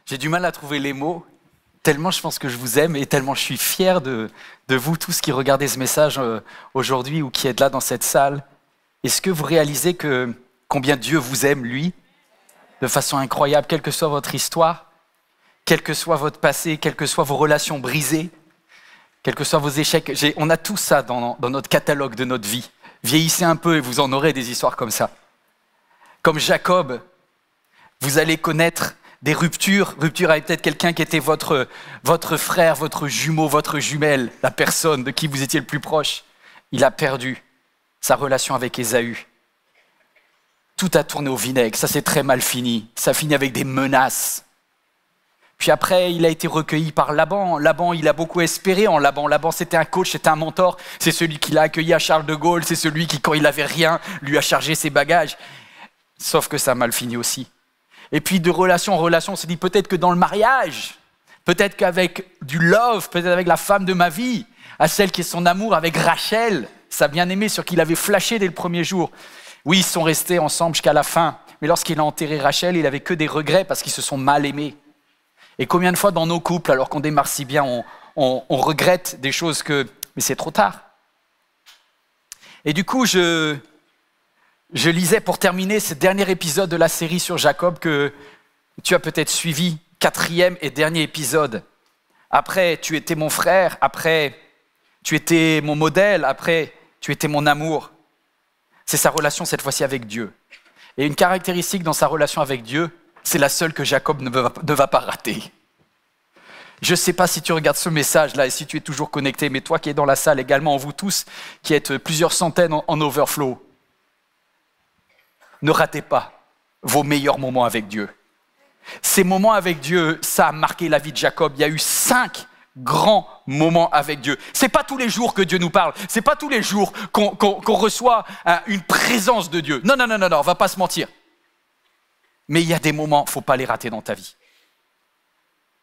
J'ai du mal à trouver les mots, tellement je pense que je vous aime et tellement je suis fier de vous tous qui regardez ce message aujourd'hui ou qui êtes là dans cette salle. Est-ce que vous réalisez combien Dieu vous aime, lui, de façon incroyable, quelle que soit votre histoire, quel que soit votre passé, quelles que soient vos relations brisées, quels que soient vos échecs. On a tout ça dans notre catalogue de notre vie. Vieillissez un peu et vous en aurez des histoires comme ça. Comme Jacob, vous allez connaître des ruptures avec peut-être quelqu'un qui était votre frère, votre jumeau, votre jumelle, la personne de qui vous étiez le plus proche. Il a perdu sa relation avec Ésaü. Tout a tourné au vinaigre, ça s'est très mal fini. Ça finit avec des menaces. Puis après, il a été recueilli par Laban. Laban, il a beaucoup espéré en Laban. Laban, c'était un coach, c'était un mentor. C'est celui qui l'a accueilli à Charles de Gaulle. C'est celui qui, quand il n'avait rien, lui a chargé ses bagages. Sauf que ça a mal fini aussi. Et puis de relation en relation, on s'est dit peut-être que dans le mariage, peut-être qu'avec du love, peut-être avec la femme de ma vie, à celle qui est son amour, avec Rachel, sa bien-aimée sur qui il avait flashé dès le premier jour. Oui, ils sont restés ensemble jusqu'à la fin. Mais lorsqu'il a enterré Rachel, il n'avait que des regrets parce qu'ils se sont mal aimés. Et combien de fois dans nos couples, alors qu'on démarre si bien, on regrette des choses mais c'est trop tard. Et du coup, je lisais pour terminer ce dernier épisode de la série sur Jacob que tu as peut-être suivi, 4e et dernier épisode. Après, tu étais mon frère, après, tu étais mon modèle, après, tu étais mon amour. C'est sa relation cette fois-ci avec Dieu. Et une caractéristique dans sa relation avec Dieu, c'est la seule que Jacob ne va pas rater. Je ne sais pas si tu regardes ce message-là et si tu es toujours connecté, mais toi qui es dans la salle également, vous tous qui êtes plusieurs centaines en overflow, ne ratez pas vos meilleurs moments avec Dieu. Ces moments avec Dieu, ça a marqué la vie de Jacob. Il y a eu 5 grands moments avec Dieu. Ce n'est pas tous les jours que Dieu nous parle. Ce n'est pas tous les jours qu'on reçoit une présence de Dieu. Non, on ne va pas se mentir. Mais il y a des moments, il ne faut pas les rater dans ta vie.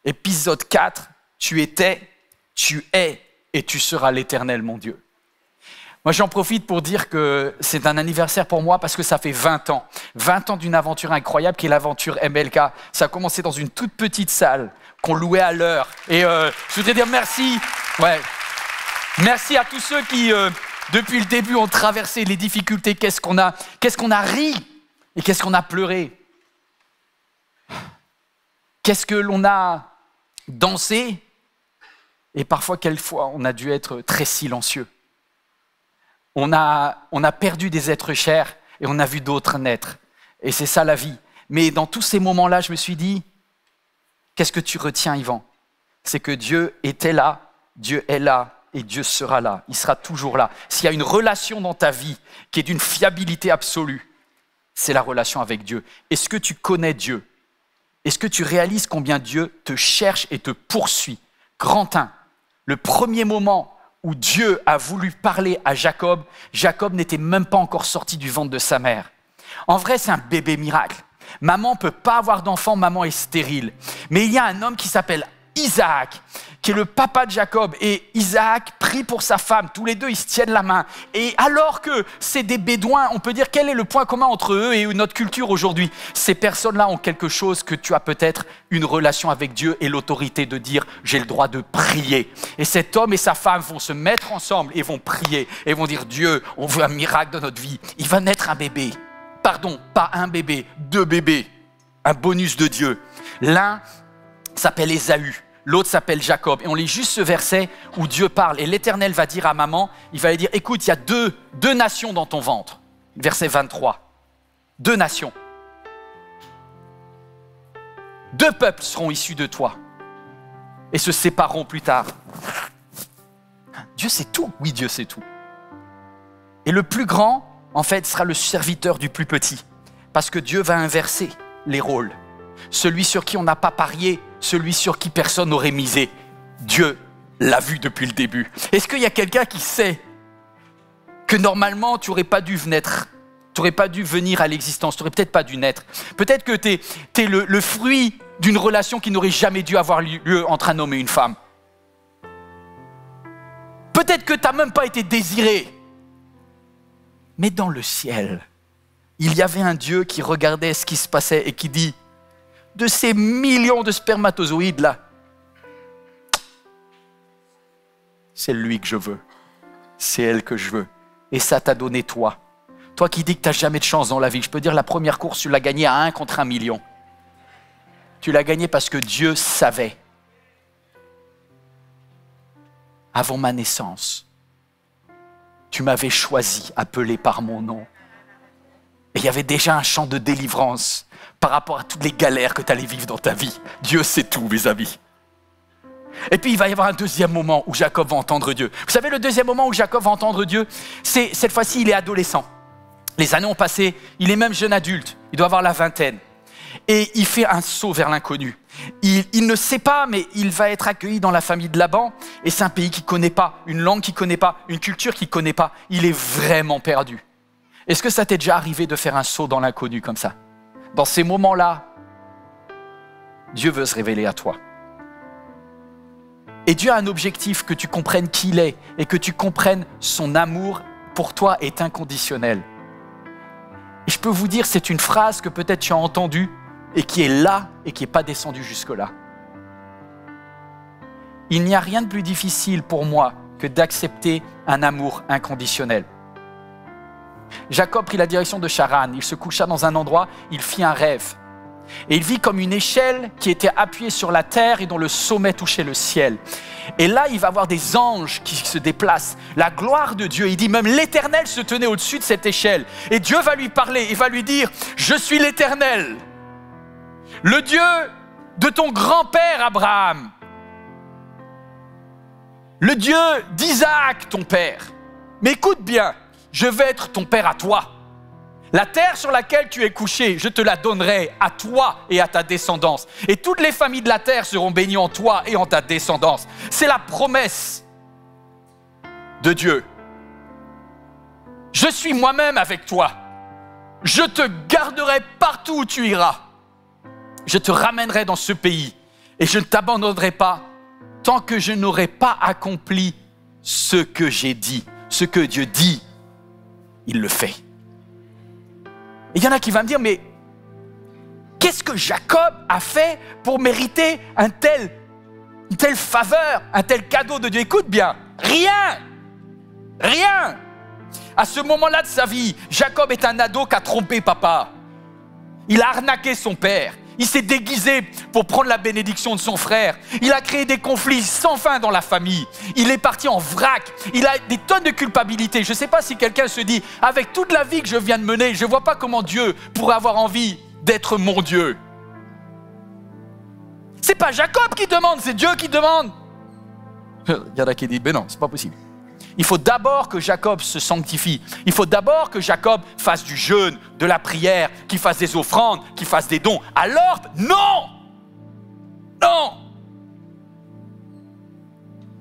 Épisode 4, tu étais, tu es et tu seras l'Éternel, mon Dieu. Moi, j'en profite pour dire que c'est un anniversaire pour moi parce que ça fait 20 ans. 20 ans d'une aventure incroyable qui est l'aventure MLK. Ça a commencé dans une toute petite salle qu'on louait à l'heure. Et je voudrais dire merci. Ouais. Merci à tous ceux qui, depuis le début, ont traversé les difficultés. Qu'est-ce qu'on a ri et qu'est-ce qu'on a pleuré. Qu'est-ce que l'on a dansé et parfois, quelquefois, on a dû être très silencieux. On a perdu des êtres chers et on a vu d'autres naître. Et c'est ça la vie. Mais dans tous ces moments-là, je me suis dit, qu'est-ce que tu retiens, Yvan? C'est que Dieu était là, Dieu est là et Dieu sera là. Il sera toujours là. S'il y a une relation dans ta vie qui est d'une fiabilité absolue, c'est la relation avec Dieu. Est-ce que tu connais Dieu? Est-ce que tu réalises combien Dieu te cherche et te poursuit? Grand 1, le premier moment où Dieu a voulu parler à Jacob, Jacob n'était même pas encore sorti du ventre de sa mère. En vrai, c'est un bébé miracle. Maman ne peut pas avoir d'enfant, maman est stérile. Mais il y a un homme qui s'appelle Isaac, qui est le papa de Jacob. Et Isaac prie pour sa femme. Tous les deux, ils se tiennent la main. Et alors que c'est des bédouins, on peut dire quel est le point commun entre eux et notre culture aujourd'hui? Ces personnes-là ont quelque chose que tu as peut-être une relation avec Dieu et l'autorité de dire « j'ai le droit de prier ». Et cet homme et sa femme vont se mettre ensemble et vont prier. Et vont dire « Dieu, on veut un miracle dans notre vie. Il va naître un bébé. » Pardon, pas un bébé, 2 bébés. Un bonus de Dieu. L'un s'appelle Ésaü, l'autre s'appelle Jacob. Et on lit juste ce verset où Dieu parle. Et l'Éternel va dire à maman, il va lui dire, écoute, il y a deux nations dans ton ventre. Verset 23. 2 nations. 2 peuples seront issus de toi et se sépareront plus tard. Dieu sait tout. Oui, Dieu sait tout. Et le plus grand, en fait, sera le serviteur du plus petit. Parce que Dieu va inverser les rôles. Celui sur qui on n'a pas parié, celui sur qui personne n'aurait misé. Dieu l'a vu depuis le début. Est-ce qu'il y a quelqu'un qui sait que normalement, tu n'aurais pas dû naître? Tu n'aurais pas dû venir à l'existence, tu n'aurais peut-être pas dû naître. Peut-être que tu es le fruit d'une relation qui n'aurait jamais dû avoir lieu entre un homme et une femme. Peut-être que tu n'as même pas été désiré. Mais dans le ciel, il y avait un Dieu qui regardait ce qui se passait et qui dit de ces millions de spermatozoïdes là, c'est lui que je veux. C'est elle que je veux. Et ça t'a donné toi. Toi qui dis que tu n'as jamais de chance dans la vie. Je peux dire la première course, tu l'as gagnée à 1 contre 1 million. Tu l'as gagnée parce que Dieu savait. Avant ma naissance, tu m'avais choisi, appelé par mon nom. Et il y avait déjà un chant de délivrance par rapport à toutes les galères que tu allais vivre dans ta vie. Dieu sait tout, mes amis. Et puis il va y avoir un deuxième moment où Jacob va entendre Dieu. Vous savez, le deuxième moment où Jacob va entendre Dieu, c'est cette fois-ci, il est adolescent. Les années ont passé, il est même jeune adulte, il doit avoir la vingtaine. Et il fait un saut vers l'inconnu. Il ne sait pas, mais il va être accueilli dans la famille de Laban. Et c'est un pays qu'il ne connaît pas, une langue qu'il ne connaît pas, une culture qu'il ne connaît pas. Il est vraiment perdu. Est-ce que ça t'est déjà arrivé de faire un saut dans l'inconnu comme ça? Dans ces moments-là, Dieu veut se révéler à toi. Et Dieu a un objectif, que tu comprennes qui il est et que tu comprennes son amour pour toi est inconditionnel. Et je peux vous dire, c'est une phrase que peut-être tu as entendue et qui est là et qui n'est pas descendue jusque-là. Il n'y a rien de plus difficile pour moi que d'accepter un amour inconditionnel. Jacob prit la direction de Charan, il se coucha dans un endroit, il fit un rêve. Et il vit comme une échelle qui était appuyée sur la terre et dont le sommet touchait le ciel. Et là, il va voir des anges qui se déplacent. La gloire de Dieu, il dit même l'Éternel se tenait au-dessus de cette échelle. Et Dieu va lui parler, il va lui dire, je suis l'Éternel, le Dieu de ton grand-père Abraham, le Dieu d'Isaac, ton père. Mais écoute bien, je vais être ton père à toi. La terre sur laquelle tu es couché, je te la donnerai à toi et à ta descendance. Et toutes les familles de la terre seront bénies en toi et en ta descendance. C'est la promesse de Dieu. Je suis moi-même avec toi. Je te garderai partout où tu iras. Je te ramènerai dans ce pays et je ne t'abandonnerai pas tant que je n'aurai pas accompli ce que j'ai dit. Ce que Dieu dit, il le fait. Et il y en a qui vont me dire, mais qu'est-ce que Jacob a fait pour mériter une telle faveur, un tel cadeau de Dieu? Écoute bien, rien. Rien. À ce moment-là de sa vie, Jacob est un ado qui a trompé papa. Il a arnaqué son père. Il s'est déguisé pour prendre la bénédiction de son frère. Il a créé des conflits sans fin dans la famille. Il est parti en vrac. Il a des tonnes de culpabilité. Je ne sais pas si quelqu'un se dit, avec toute la vie que je viens de mener, je ne vois pas comment Dieu pourrait avoir envie d'être mon Dieu. Ce n'est pas Jacob qui demande, c'est Dieu qui demande. Il y en a qui disent, mais non, ce n'est pas possible. Il faut d'abord que Jacob se sanctifie. Il faut d'abord que Jacob fasse du jeûne, de la prière, qu'il fasse des offrandes, qu'il fasse des dons. Alors, non! Non!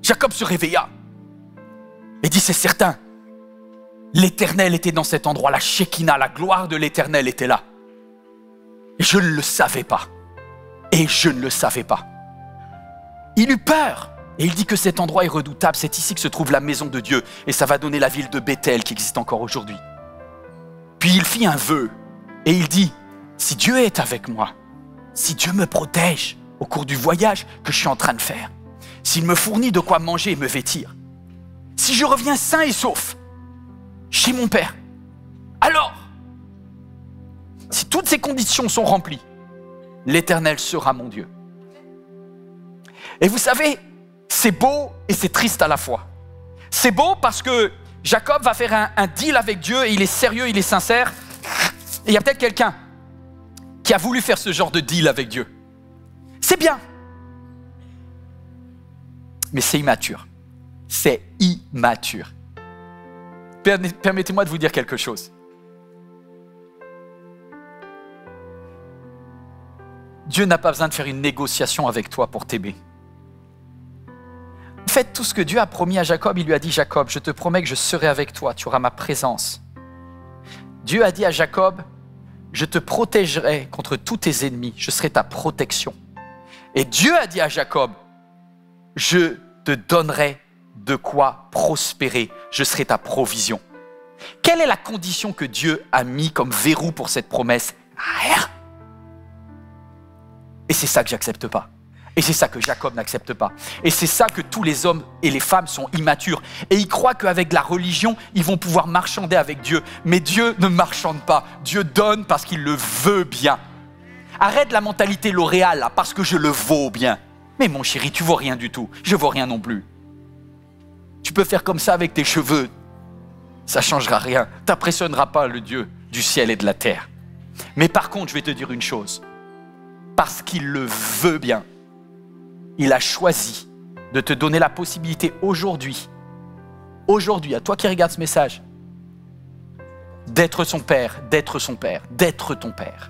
Jacob se réveilla et dit, c'est certain, l'Éternel était dans cet endroit, la Shekinah, la gloire de l'Éternel était là. Et je ne le savais pas. Et je ne le savais pas. Il eut peur. Et il dit que cet endroit est redoutable, c'est ici que se trouve la maison de Dieu. Et ça va donner la ville de Bethel qui existe encore aujourd'hui. Puis il fit un vœu et il dit, si Dieu est avec moi, si Dieu me protège au cours du voyage que je suis en train de faire, s'il me fournit de quoi manger et me vêtir, si je reviens sain et sauf chez mon Père, alors, si toutes ces conditions sont remplies, l'Éternel sera mon Dieu. Et vous savez, c'est beau et c'est triste à la fois. C'est beau parce que Jacob va faire un deal avec Dieu et il est sérieux, il est sincère. Et il y a peut-être quelqu'un qui a voulu faire ce genre de deal avec Dieu. C'est bien. Mais c'est immature. C'est immature. Permettez-moi de vous dire quelque chose. Dieu n'a pas besoin de faire une négociation avec toi pour t'aimer. Faites tout ce que Dieu a promis à Jacob. Il lui a dit, Jacob, je te promets que je serai avec toi, tu auras ma présence. Dieu a dit à Jacob, je te protégerai contre tous tes ennemis, je serai ta protection. Et Dieu a dit à Jacob, je te donnerai de quoi prospérer, je serai ta provision. Quelle est la condition que Dieu a mis comme verrou pour cette promesse? Rien. Et c'est ça que j'accepte pas. Et c'est ça que Jacob n'accepte pas. Et c'est ça que tous les hommes et les femmes sont immatures. Et ils croient qu'avec la religion, ils vont pouvoir marchander avec Dieu. Mais Dieu ne marchande pas. Dieu donne parce qu'il le veut bien. Arrête la mentalité L'Oréal, là, parce que je le vaux bien. Mais mon chéri, tu vaux rien du tout. Je vaux rien non plus. Tu peux faire comme ça avec tes cheveux. Ça ne changera rien. Tu n'impressionneras pas le Dieu du ciel et de la terre. Mais par contre, je vais te dire une chose. Parce qu'il le veut bien, il a choisi de te donner la possibilité aujourd'hui, à toi qui regardes ce message, d'être son père, d'être ton père.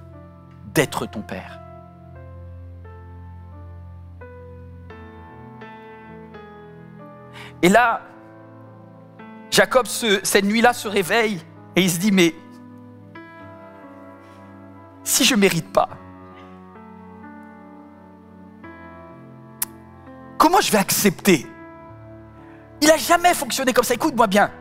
Et là, Jacob, cette nuit-là, se réveille et il se dit, mais si je ne mérite pas, comment je vais accepter? Il n'a jamais fonctionné comme ça. Écoute-moi bien.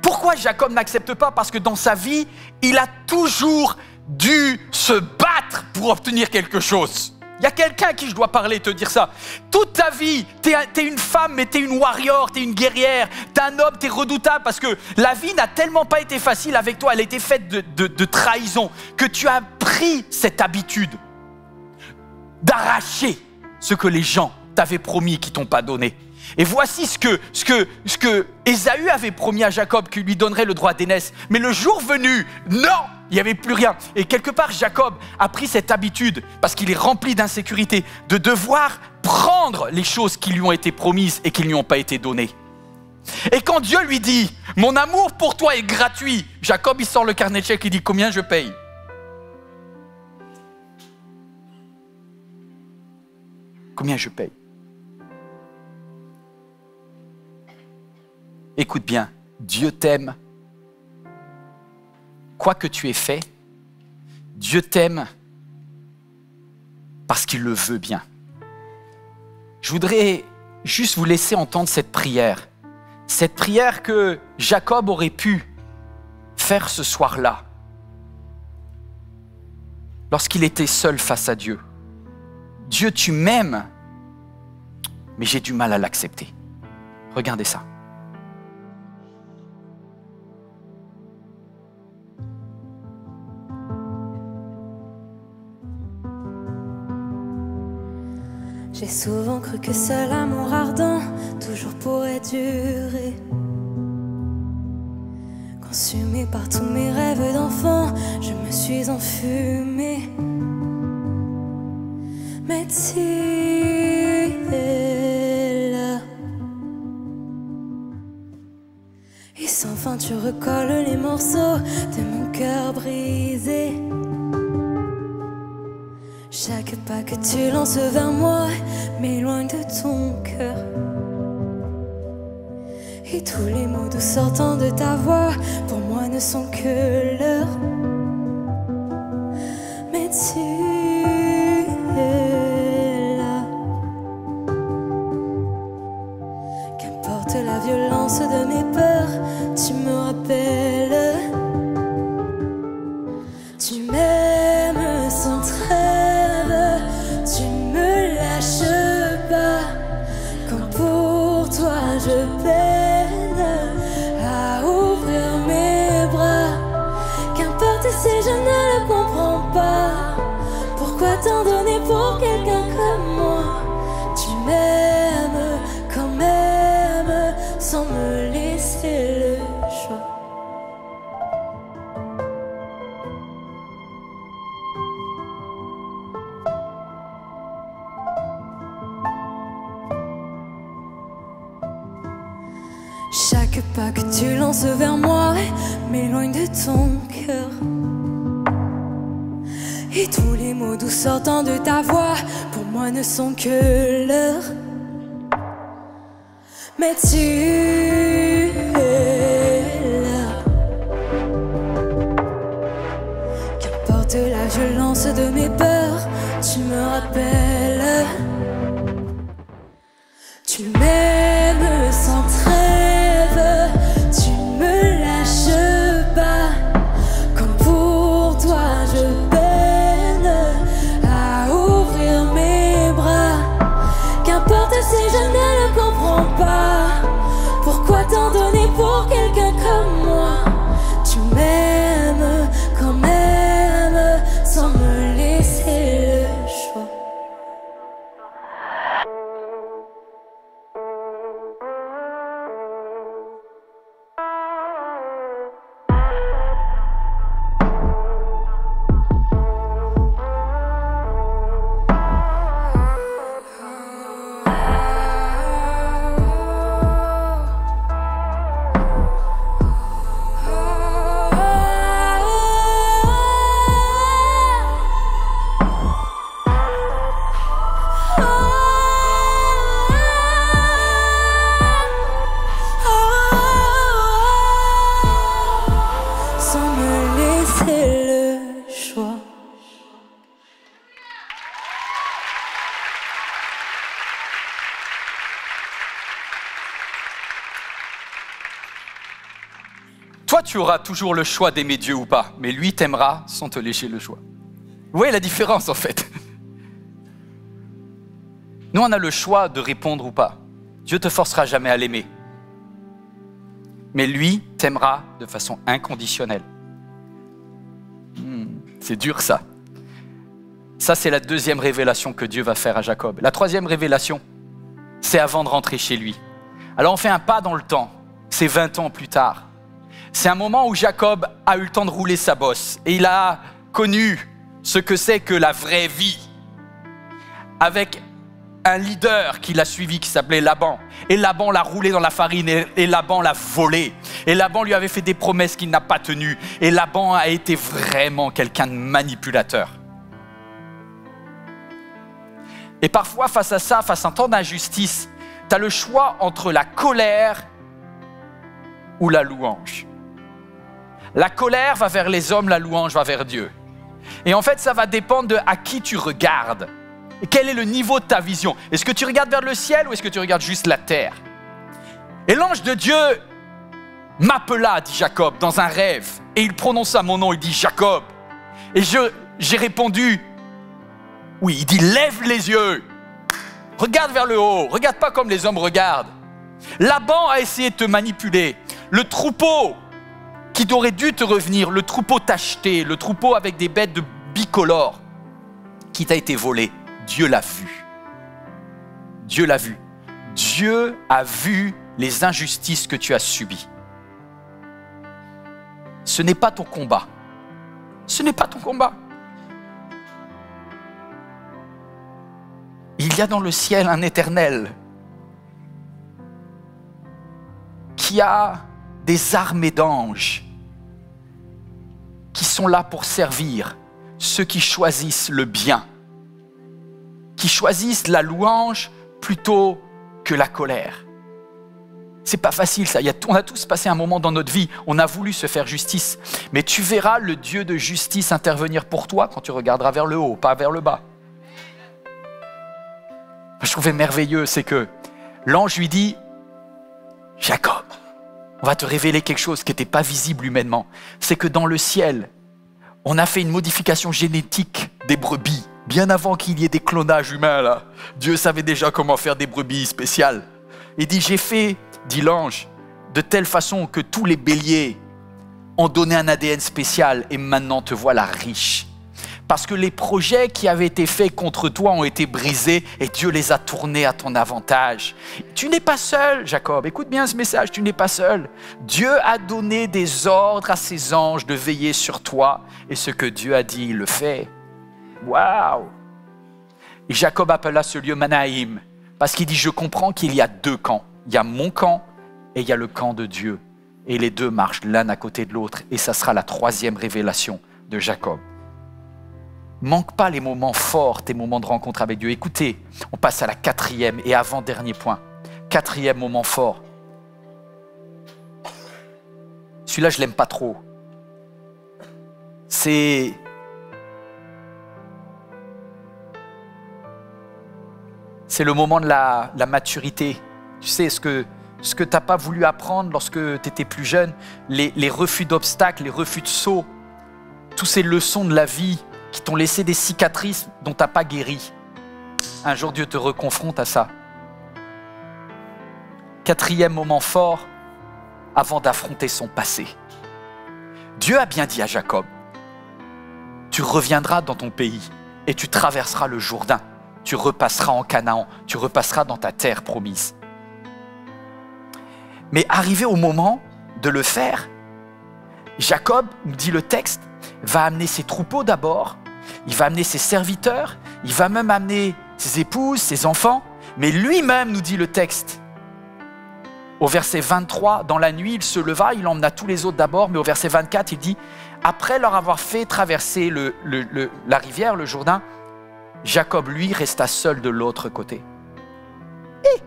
Pourquoi Jacob n'accepte pas? Parce que dans sa vie, il a toujours dû se battre pour obtenir quelque chose. Il y a quelqu'un à qui je dois parler et te dire ça. Toute ta vie, t'es une femme, mais t'es une warrior, t'es une guerrière, t'es un homme, t'es redoutable parce que la vie n'a tellement pas été facile avec toi, elle a été faite de trahison, que tu as pris cette habitude d'arracher ce que les gens t'avaient promis et qui t'ont pas donné. Et voici ce que Ésaü avait promis à Jacob, qu'il lui donnerait le droit d'aînesse. Mais le jour venu, non, il n'y avait plus rien. Et quelque part, Jacob a pris cette habitude, parce qu'il est rempli d'insécurité, de devoir prendre les choses qui lui ont été promises et qui ne lui ont pas été données. Et quand Dieu lui dit, mon amour pour toi est gratuit, Jacob, il sort le carnet de chèques et dit, combien je paye? Combien je paye? Écoute bien, Dieu t'aime. Quoi que tu aies fait, Dieu t'aime parce qu'il le veut bien. Je voudrais juste vous laisser entendre cette prière que Jacob aurait pu faire ce soir-là, lorsqu'il était seul face à Dieu. Dieu, tu m'aimes, mais j'ai du mal à l'accepter. Regardez ça. J'ai souvent cru que seul amour ardent toujours pourrait durer. Consumé par tous mes rêves d'enfant, je me suis enfumée. Mais tu es là. Et sans fin tu recolles les morceaux de mon cœur brisé. Chaque pas que tu lances vers moi m'éloigne de ton cœur. Et tous les mots doux sortant de ta voix pour moi ne sont que l'heure. Mais tu es là. Qu'importe la violence de mes peurs, tu me rappelles. Tu m'aimes sans trêve, tu me lâches pas. Quand pour toi je peine à ouvrir mes bras. Qu'importe si je ne le comprends pas, pourquoi t'en donner pour quelqu'un comme moi? Tu m'aimes quand même sans me laisser le choix. Chaque pas que tu lances vers moi m'éloigne de ton cœur. Et tous les mots doux sortant de ta voix pour moi ne sont que l'heure. Mais tu es là. Qu'importe la violence de mes peurs, tu me rappelles. Tu m'aimes sans trêve, tu me lâches pas. Quand pour toi je peine à ouvrir mes toi, tu auras toujours le choix d'aimer Dieu ou pas, mais lui t'aimera sans te lécher le choix. Vous voyez la différence en fait? Nous, on a le choix de répondre ou pas. Dieu te forcera jamais à l'aimer. Mais lui t'aimera de façon inconditionnelle. C'est dur ça. Ça, c'est la deuxième révélation que Dieu va faire à Jacob. La troisième révélation, c'est avant de rentrer chez lui. Alors on fait un pas dans le temps. C'est 20 ans plus tard. C'est un moment où Jacob a eu le temps de rouler sa bosse. Et il a connu ce que c'est que la vraie vie. Avec un leader qui l'a suivi, qui s'appelait Laban. Et Laban l'a roulé dans la farine et Laban l'a volé. Et Laban lui avait fait des promesses qu'il n'a pas tenues. Et Laban a été vraiment quelqu'un de manipulateur. Et parfois, face à ça, face à un temps d'injustice, tu as le choix entre la colère ou la louange. La colère va vers les hommes, la louange va vers Dieu. Et en fait, ça va dépendre de à qui tu regardes. Et quel est le niveau de ta vision? Est-ce que tu regardes vers le ciel ou est-ce que tu regardes juste la terre? Et l'ange de Dieu m'appela, dit Jacob, dans un rêve. Et il prononça mon nom, il dit Jacob. Et j'ai répondu, oui, il dit lève les yeux. Regarde vers le haut, regarde pas comme les hommes regardent. Laban a essayé de te manipuler. Le troupeau qui aurait dû te revenir, le troupeau tacheté, le troupeau avec des bêtes de bicolores qui t'a été volé. Dieu l'a vu. Dieu l'a vu. Dieu a vu les injustices que tu as subies. Ce n'est pas ton combat. Ce n'est pas ton combat. Il y a dans le ciel un éternel qui a des armées d'anges qui sont là pour servir ceux qui choisissent le bien, qui choisissent la louange plutôt que la colère. C'est pas facile ça, on a tous passé un moment dans notre vie, on a voulu se faire justice, mais tu verras le Dieu de justice intervenir pour toi quand tu regarderas vers le haut, pas vers le bas. Je trouvais merveilleux, c'est que l'ange lui dit « Jacob, on va te révéler quelque chose qui n'était pas visible humainement. C'est que dans le ciel, on a fait une modification génétique des brebis. Bien avant qu'il y ait des clonages humains, là. Dieu savait déjà comment faire des brebis spéciales. Il dit, j'ai fait, dit l'ange, de telle façon que tous les béliers ont donné un ADN spécial et maintenant te voilà riche. Parce que les projets qui avaient été faits contre toi ont été brisés et Dieu les a tournés à ton avantage. Tu n'es pas seul, Jacob. Écoute bien ce message, tu n'es pas seul. Dieu a donné des ordres à ses anges de veiller sur toi et ce que Dieu a dit, il le fait. Waouh! Et Jacob appela ce lieu Manaïm parce qu'il dit, je comprends qu'il y a deux camps. Il y a mon camp et il y a le camp de Dieu. Et les deux marchent l'un à côté de l'autre et ça sera la troisième révélation de Jacob. Manque pas les moments forts, tes moments de rencontre avec Dieu. Écoutez, on passe à la quatrième et avant-dernier point. Quatrième moment fort. Celui-là, je l'aime pas trop. C'est le moment de la maturité. Tu sais, ce que tu n'as pas voulu apprendre lorsque tu étais plus jeune, les refus d'obstacles, les refus de sauts, toutes ces leçons de la vie qui t'ont laissé des cicatrices dont tu n'as pas guéri. Un jour, Dieu te reconfronte à ça. Quatrième moment fort, avant d'affronter son passé. Dieu a bien dit à Jacob, tu reviendras dans ton pays et tu traverseras le Jourdain. Tu repasseras en Canaan, tu repasseras dans ta terre promise. Mais arrivé au moment de le faire, Jacob, nous dit le texte, va amener ses troupeaux d'abord, il va amener ses serviteurs, il va même amener ses épouses, ses enfants, mais lui-même, nous dit le texte, au verset 23, dans la nuit, il se leva, il emmena tous les autres d'abord, mais au verset 24, il dit, après leur avoir fait traverser la rivière, le Jourdain, Jacob, lui, resta seul de l'autre côté. Et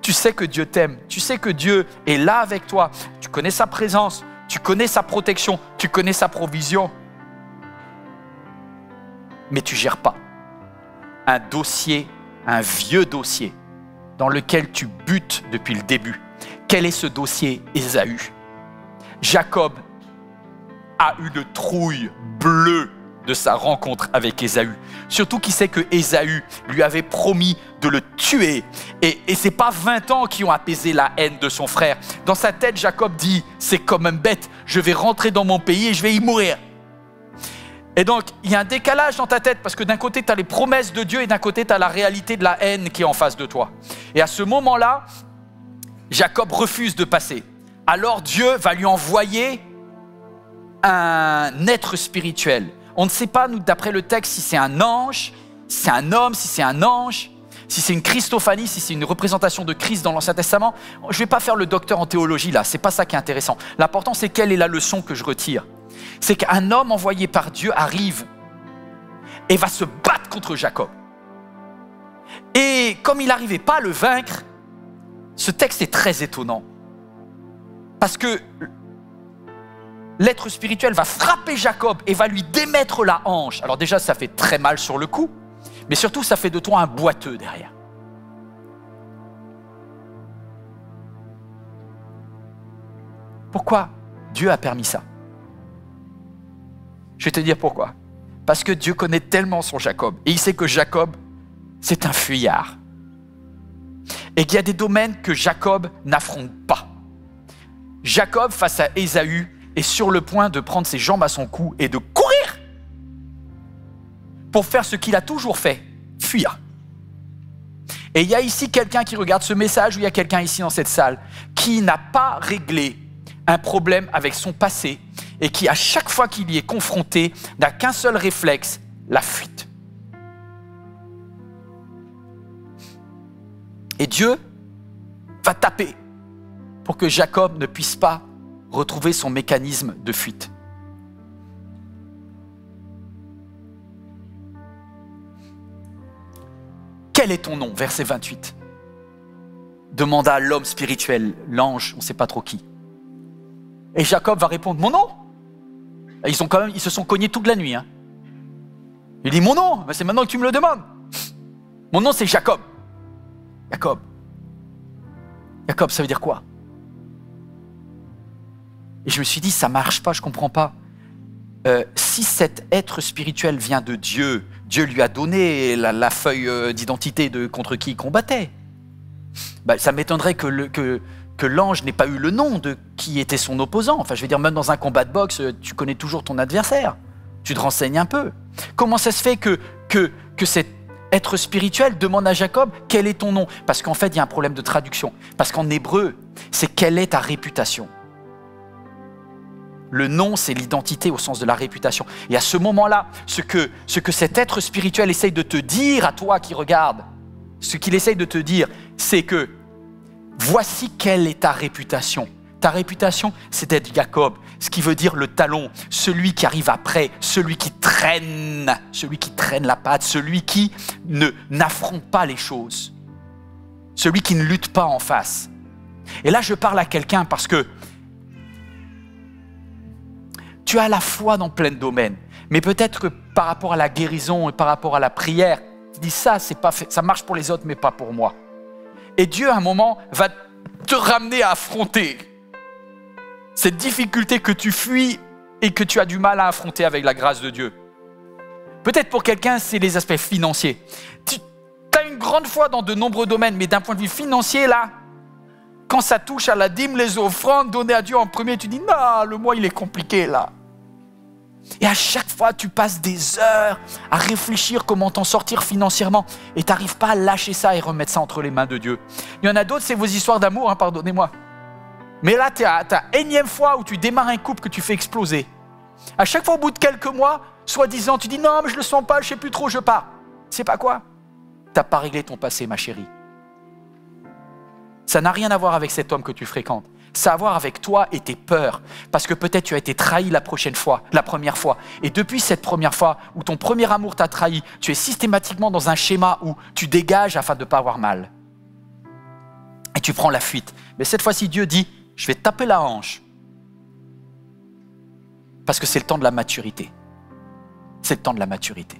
tu sais que Dieu t'aime, tu sais que Dieu est là avec toi, tu connais sa présence, tu connais sa protection, tu connais sa provision. Mais tu ne gères pas un dossier, un vieux dossier, dans lequel tu butes depuis le début. Quel est ce dossier Ésaü? Jacob a une trouille bleue de sa rencontre avec Ésaü. Surtout qu'il sait que Ésaü lui avait promis de le tuer. Et ce n'est pas 20 ans qui ont apaisé la haine de son frère. Dans sa tête, Jacob dit, c'est comme un bête, je vais rentrer dans mon pays et je vais y mourir. Et donc, il y a un décalage dans ta tête parce que d'un côté, tu as les promesses de Dieu et d'un côté, tu as la réalité de la haine qui est en face de toi. Et à ce moment-là, Jacob refuse de passer. Alors Dieu va lui envoyer un être spirituel. On ne sait pas, nous, d'après le texte, si c'est un ange, si c'est un homme, si c'est un ange, si c'est une Christophanie, si c'est une représentation de Christ dans l'Ancien Testament. Je ne vais pas faire le docteur en théologie là, c'est pas ça qui est intéressant. L'important, c'est quelle est la leçon que je retire. C'est qu'un homme envoyé par Dieu arrive et va se battre contre Jacob. Et comme il n'arrivait pas à le vaincre, ce texte est très étonnant. Parce que l'être spirituel va frapper Jacob et va lui démettre la hanche. Alors déjà, ça fait très mal sur le coup, mais surtout, ça fait de toi un boiteux derrière. Pourquoi Dieu a permis ça? Je vais te dire pourquoi. Parce que Dieu connaît tellement son Jacob. Et il sait que Jacob, c'est un fuyard. Et qu'il y a des domaines que Jacob n'affronte pas. Jacob, face à Ésaü, est sur le point de prendre ses jambes à son cou et de courir pour faire ce qu'il a toujours fait, fuir. Et il y a ici quelqu'un qui regarde ce message, ou il y a quelqu'un ici dans cette salle qui n'a pas réglé un problème avec son passé et qui, à chaque fois qu'il y est confronté, n'a qu'un seul réflexe, la fuite. Et Dieu va taper pour que Jacob ne puisse pas retrouver son mécanisme de fuite. Quel est ton nom? Verset 28. Demanda l'homme spirituel, l'ange, on ne sait pas trop qui. Et Jacob va répondre, mon nom? Ils se sont cognés toute la nuit. Hein. Il dit, mon nom, c'est maintenant que tu me le demandes. Mon nom, c'est Jacob. Jacob. Jacob, ça veut dire quoi? Et je me suis dit, ça ne marche pas, je ne comprends pas. Si cet être spirituel vient de Dieu, Dieu lui a donné la feuille d'identité contre qui il combattait. Ben, ça m'étonnerait que l'ange n'ait pas eu le nom de qui était son opposant. Enfin, je veux dire, même dans un combat de boxe, tu connais toujours ton adversaire. Tu te renseignes un peu. Comment ça se fait que cet être spirituel demande à Jacob, quel est ton nom? Parce qu'en fait, il y a un problème de traduction. Parce qu'en hébreu, c'est quelle est ta réputation? Le nom, c'est l'identité au sens de la réputation. Et à ce moment-là, ce que cet être spirituel essaye de te dire à toi qui regarde, ce qu'il essaye de te dire, c'est que voici quelle est ta réputation. Ta réputation, c'est d'être Jacob, ce qui veut dire le talon, celui qui arrive après, celui qui traîne la patte, celui qui n'affronte pas les choses, celui qui ne lutte pas en face. Et là, je parle à quelqu'un parce que tu as la foi dans plein de domaines, mais peut-être que par rapport à la guérison et par rapport à la prière, tu dis ça, c'est pas fait, ça marche pour les autres, mais pas pour moi. Et Dieu, à un moment, va te ramener à affronter cette difficulté que tu fuis et que tu as du mal à affronter avec la grâce de Dieu. Peut-être pour quelqu'un, c'est les aspects financiers. Tu as une grande foi dans de nombreux domaines, mais d'un point de vue financier, là, quand ça touche à la dîme, les offrandes données à Dieu en premier, tu dis « Non, le mois, il est compliqué, là. » Et à chaque fois, tu passes des heures à réfléchir comment t'en sortir financièrement et tu n'arrives pas à lâcher ça et remettre ça entre les mains de Dieu. Il y en a d'autres, c'est vos histoires d'amour, hein, pardonnez-moi. Mais là, tu es à ta énième fois où tu démarres un couple que tu fais exploser. À chaque fois, au bout de quelques mois, soi-disant, tu dis « Non, mais je ne le sens pas, je ne sais plus trop, je pars. » C'est pas quoi? Tu n'as pas réglé ton passé, ma chérie. Ça n'a rien à voir avec cet homme que tu fréquentes. Ça a à voir avec toi et tes peurs. Parce que peut-être tu as été trahi la première fois. Et depuis cette première fois où ton premier amour t'a trahi, tu es systématiquement dans un schéma où tu dégages afin de ne pas avoir mal. Et tu prends la fuite. Mais cette fois-ci, Dieu dit, je vais te taper la hanche. Parce que c'est le temps de la maturité. C'est le temps de la maturité.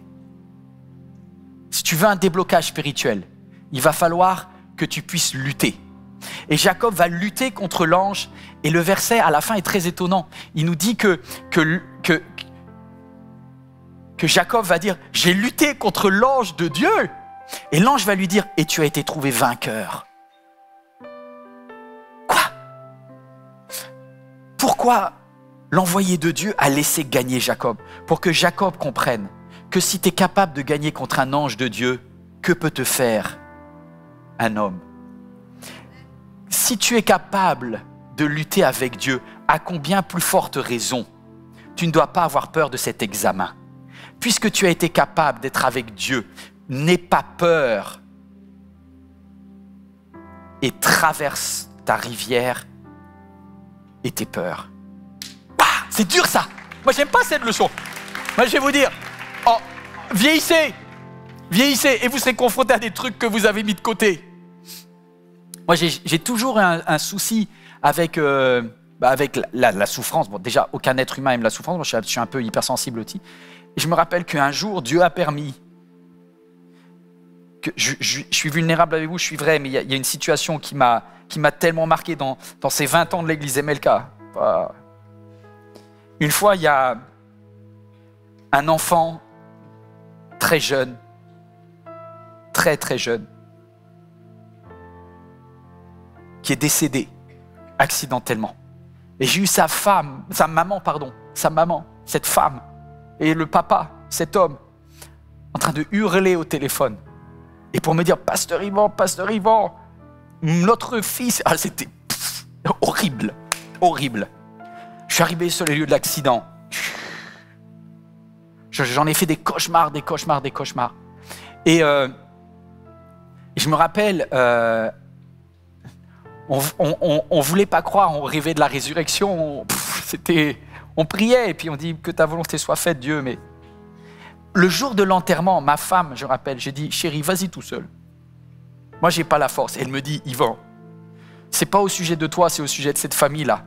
Si tu veux un déblocage spirituel, il va falloir que tu puisses lutter. Et Jacob va lutter contre l'ange. Et le verset à la fin est très étonnant. Il nous dit que Jacob va dire « J'ai lutté contre l'ange de Dieu ». Et l'ange va lui dire « Et tu as été trouvé vainqueur ». Quoi? Pourquoi l'envoyé de Dieu a laissé gagner Jacob? Pour que Jacob comprenne que si tu es capable de gagner contre un ange de Dieu, que peut te faire un homme? Si tu es capable de lutter avec Dieu, à combien plus forte raison tu ne dois pas avoir peur de cet examen? Puisque tu as été capable d'être avec Dieu, n'aie pas peur et traverse ta rivière et tes peurs. Ah, c'est dur ça. Moi, j'aime pas cette leçon. Moi, je vais vous dire, oh, vieillissez et vous serez confrontés à des trucs que vous avez mis de côté. Moi, j'ai toujours un souci avec la souffrance. Bon, déjà, aucun être humain aime la souffrance. Moi, je suis un peu hypersensible aussi. Et je me rappelle qu'un jour, Dieu a permis que je suis vulnérable avec vous, je suis vrai, mais il y a une situation qui m'a tellement marqué dans ces 20 ans de l'église MLK. Une fois, il y a un enfant très jeune, très très jeune, qui est décédé accidentellement. Et j'ai eu sa maman, cette femme, et le papa, cet homme, en train de hurler au téléphone. Et pour me dire, Pasteur Yvan, notre fils, c'était horrible, horrible. Je suis arrivé sur les lieux de l'accident. J'en ai fait des cauchemars. Et je me rappelle, on voulait pas croire, on rêvait de la résurrection. On priait et puis on dit que ta volonté soit faite, Dieu. Mais le jour de l'enterrement, ma femme, je rappelle, j'ai dit, chérie, vas-y tout seul. Moi, j'ai pas la force. Elle me dit, Yvan, c'est pas au sujet de toi, c'est au sujet de cette famille-là.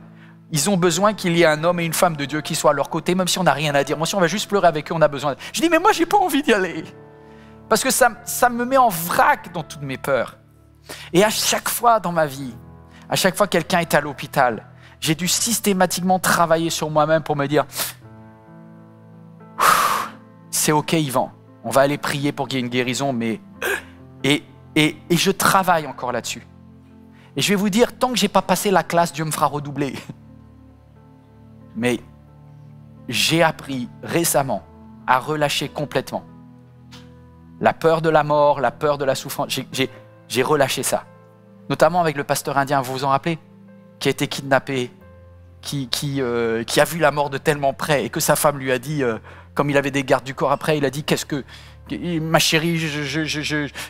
Ils ont besoin qu'il y ait un homme et une femme de Dieu qui soient à leur côté, même si on n'a rien à dire. Moi, si on va juste pleurer avec eux, on a besoin. Je dis, mais moi, j'ai pas envie d'y aller. Parce que ça me met en vrac dans toutes mes peurs. Et à chaque fois dans ma vie, à chaque fois que quelqu'un est à l'hôpital, j'ai dû systématiquement travailler sur moi-même pour me dire c'est ok Yvan, on va aller prier pour qu'il y ait une guérison, mais et je travaille encore là-dessus. Et je vais vous dire, tant que j'ai pas passé la classe, Dieu me fera redoubler. Mais j'ai appris récemment à relâcher complètement la peur de la mort, la peur de la souffrance. J'ai relâché ça. Notamment avec le pasteur indien, vous vous en rappelez, qui a été kidnappé, qui a vu la mort de tellement près et que sa femme lui a dit, comme il avait des gardes du corps après, il a dit, qu'est-ce que... Ma chérie,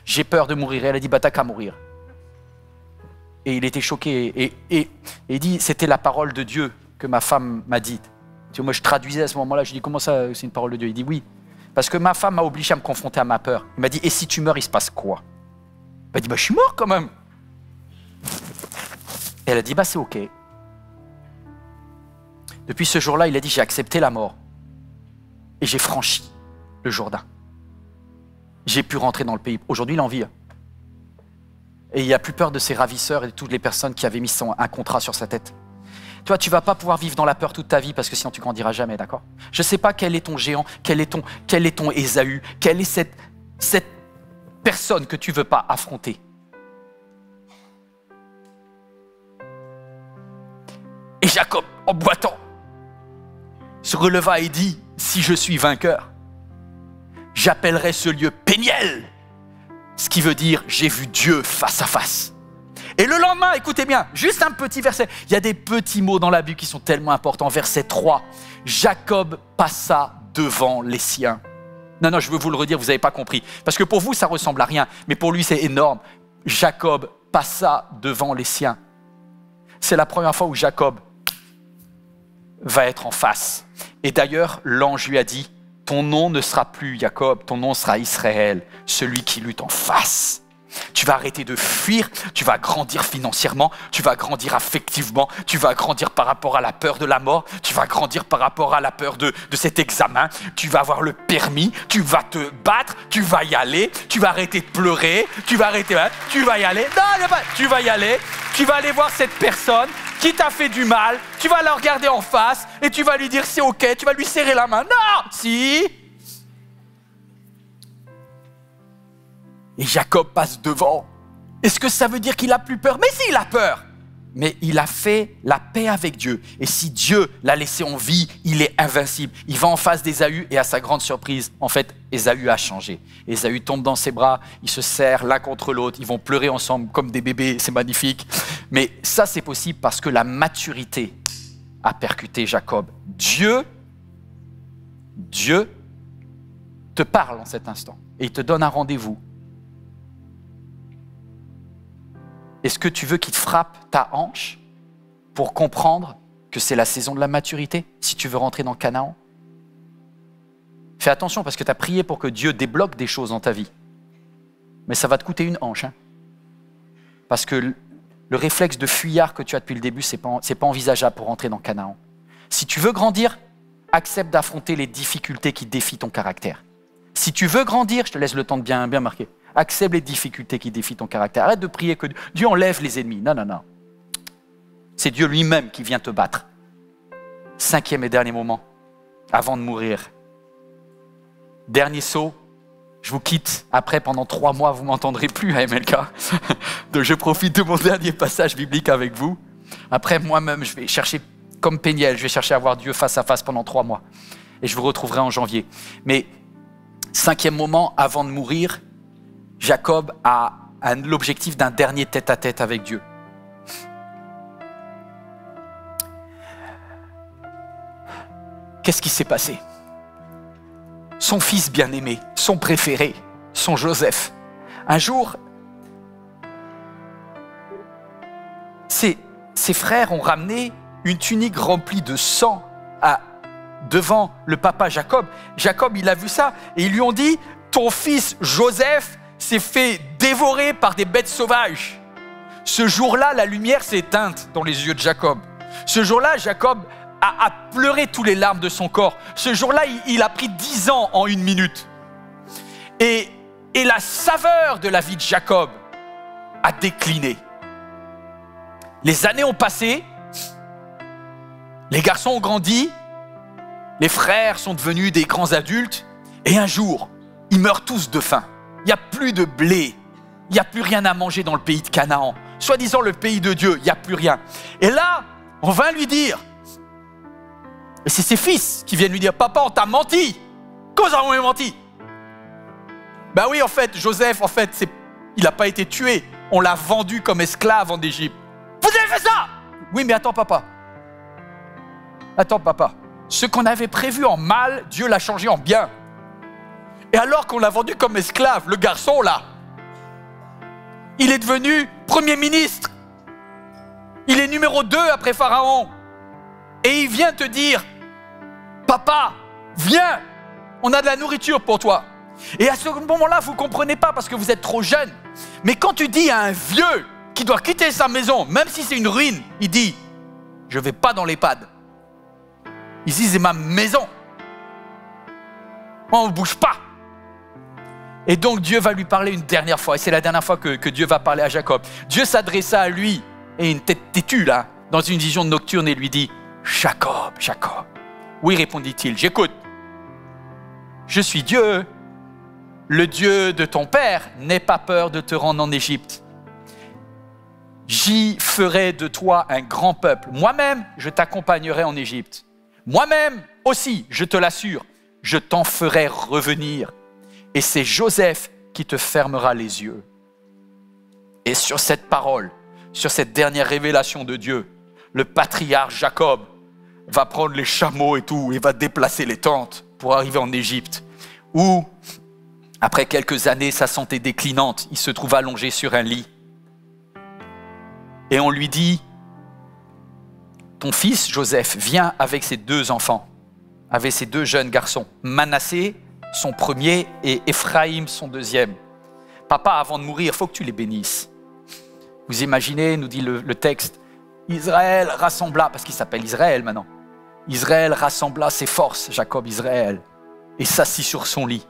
j'ai peur de mourir. Et elle a dit, bah t'as qu'à mourir. Et il était choqué et il dit, c'était la parole de Dieu que ma femme m'a dite. Moi je traduisais à ce moment-là, je dis, comment ça c'est une parole de Dieu? Il dit, oui, parce que ma femme m'a obligé à me confronter à ma peur. Il m'a dit, et si tu meurs, il se passe quoi? Il m'a dit, bah je suis mort quand même. Et elle a dit, bah c'est ok. Depuis ce jour-là, il a dit, j'ai accepté la mort. Et j'ai franchi le Jourdain. J'ai pu rentrer dans le pays. Aujourd'hui, il en vit. Et il n'y a plus peur de ses ravisseurs et de toutes les personnes qui avaient mis un contrat sur sa tête. Toi, tu ne vas pas pouvoir vivre dans la peur toute ta vie parce que sinon tu ne grandiras jamais, d'accord? Je ne sais pas quel est ton géant, quel est ton Ésaü, quelle est cette personne que tu ne veux pas affronter. Et Jacob, en boitant, se releva et dit, si je suis vainqueur, j'appellerai ce lieu Péniel, ce qui veut dire j'ai vu Dieu face à face. Et le lendemain, écoutez bien, juste un petit verset, il y a des petits mots dans la Bible qui sont tellement importants. Verset 3, Jacob passa devant les siens. Non, je veux vous le redire, vous n'avez pas compris. Parce que pour vous, ça ressemble à rien, mais pour lui, c'est énorme. Jacob passa devant les siens. C'est la première fois où Jacob va être en face. Et d'ailleurs, l'ange lui a dit, ton nom ne sera plus Jacob, ton nom sera Israël, celui qui lutte en face. Tu vas arrêter de fuir, tu vas grandir financièrement, tu vas grandir affectivement, tu vas grandir par rapport à la peur de la mort, tu vas grandir par rapport à la peur de cet examen, tu vas avoir le permis, tu vas te battre, tu vas y aller, tu vas arrêter de pleurer, tu vas y aller, tu vas y aller, tu vas aller voir cette personne qui t'a fait du mal, tu vas la regarder en face et tu vas lui dire c'est ok, tu vas lui serrer la main. Non, si. Et Jacob passe devant. Est-ce que ça veut dire qu'il a plus peur? Mais si, il a peur. Mais il a fait la paix avec Dieu. Et si Dieu l'a laissé en vie, il est invincible. Il va en face d'Ésaü et à sa grande surprise, en fait, Ésaü a changé. Ésaü tombe dans ses bras, ils se serrent l'un contre l'autre, ils vont pleurer ensemble comme des bébés, c'est magnifique. Mais ça, c'est possible parce que la maturité a percuté Jacob. Dieu te parle en cet instant et il te donne un rendez-vous. Est-ce que tu veux qu'il te frappe ta hanche pour comprendre que c'est la saison de la maturité, si tu veux rentrer dans Canaan? Fais attention parce que tu as prié pour que Dieu débloque des choses dans ta vie. Mais ça va te coûter une hanche. Parce que le réflexe de fuyard que tu as depuis le début, c'est pas envisageable pour rentrer dans Canaan. Si tu veux grandir, accepte d'affronter les difficultés qui défient ton caractère. Si tu veux grandir, je te laisse le temps de bien marquer. Accepte les difficultés qui défient ton caractère. Arrête de prier que Dieu enlève les ennemis. Non. C'est Dieu lui-même qui vient te battre. 5e et dernier moment, avant de mourir. Dernier saut, je vous quitte. Après, pendant 3 mois, vous ne m'entendrez plus à MLK. Donc je profite de mon dernier passage biblique avec vous. Après, moi-même, je vais chercher, comme Péniel, je vais chercher à voir Dieu face à face pendant 3 mois. Et je vous retrouverai en janvier. Mais 5e moment, avant de mourir, Jacob a l'objectif d'un dernier tête-à-tête avec Dieu. Qu'est-ce qui s'est passé? Son fils bien-aimé, son préféré, son Joseph. Un jour, ses frères ont ramené une tunique remplie de sang devant le papa Jacob. Jacob, il a vu ça et ils lui ont dit « Ton fils Joseph s'est fait dévorer par des bêtes sauvages. » Ce jour-là, la lumière s'est éteinte dans les yeux de Jacob. Ce jour-là, Jacob a pleuré tous les larmes de son corps. Ce jour-là, il a pris 10 ans en 1 minute. Et la saveur de la vie de Jacob a décliné. Les années ont passé, les garçons ont grandi, les frères sont devenus des grands adultes, et un jour, ils meurent tous de faim. Il n'y a plus de blé, il n'y a plus rien à manger dans le pays de Canaan. Soi-disant le pays de Dieu, il n'y a plus rien. Et là, on va lui dire, et c'est ses fils qui viennent lui dire, « Papa, on t'a menti. » Comment ça, on m'a menti? Ben oui, en fait, Joseph, il n'a pas été tué. On l'a vendu comme esclave en Égypte. Vous avez fait ça? Oui, mais attends, papa. Attends, papa. Ce qu'on avait prévu en mal, Dieu l'a changé en bien. Et alors qu'on l'a vendu comme esclave, le garçon, là, il est devenu premier ministre. Il est numéro 2 après Pharaon. Et il vient te dire, papa, viens, on a de la nourriture pour toi. Et à ce moment-là, vous ne comprenez pas parce que vous êtes trop jeune. Mais quand tu dis à un vieux qui doit quitter sa maison, même si c'est une ruine, il dit, je ne vais pas dans l'EHPAD. Ici, c'est ma maison. On ne bouge pas. Et donc, Dieu va lui parler une dernière fois. Et c'est la dernière fois que Dieu va parler à Jacob. Dieu s'adressa à lui, et une tête têtue, là, dans une vision nocturne, et lui dit, Jacob, Jacob. Oui, répondit-il, j'écoute. Je suis Dieu. Le Dieu de ton père. N'aie pas peur de te rendre en Égypte. J'y ferai de toi un grand peuple. Moi-même, je t'accompagnerai en Égypte. Moi-même aussi, je te l'assure, je t'en ferai revenir. Et c'est Joseph qui te fermera les yeux. Et sur cette parole, sur cette dernière révélation de Dieu, le patriarche Jacob va prendre les chameaux et tout, et va déplacer les tentes pour arriver en Égypte, où, après quelques années, sa santé déclinante, il se trouve allongé sur un lit. Et on lui dit, ton fils Joseph vient avec ses 2 enfants, avec ses 2 jeunes garçons, Manassé, son premier, et Éphraïm, son deuxième. Papa, avant de mourir, il faut que tu les bénisses. Vous imaginez, nous dit le texte, Israël rassembla, parce qu'il s'appelle Israël maintenant. Israël rassembla ses forces, Jacob Israël, et s'assit sur son lit.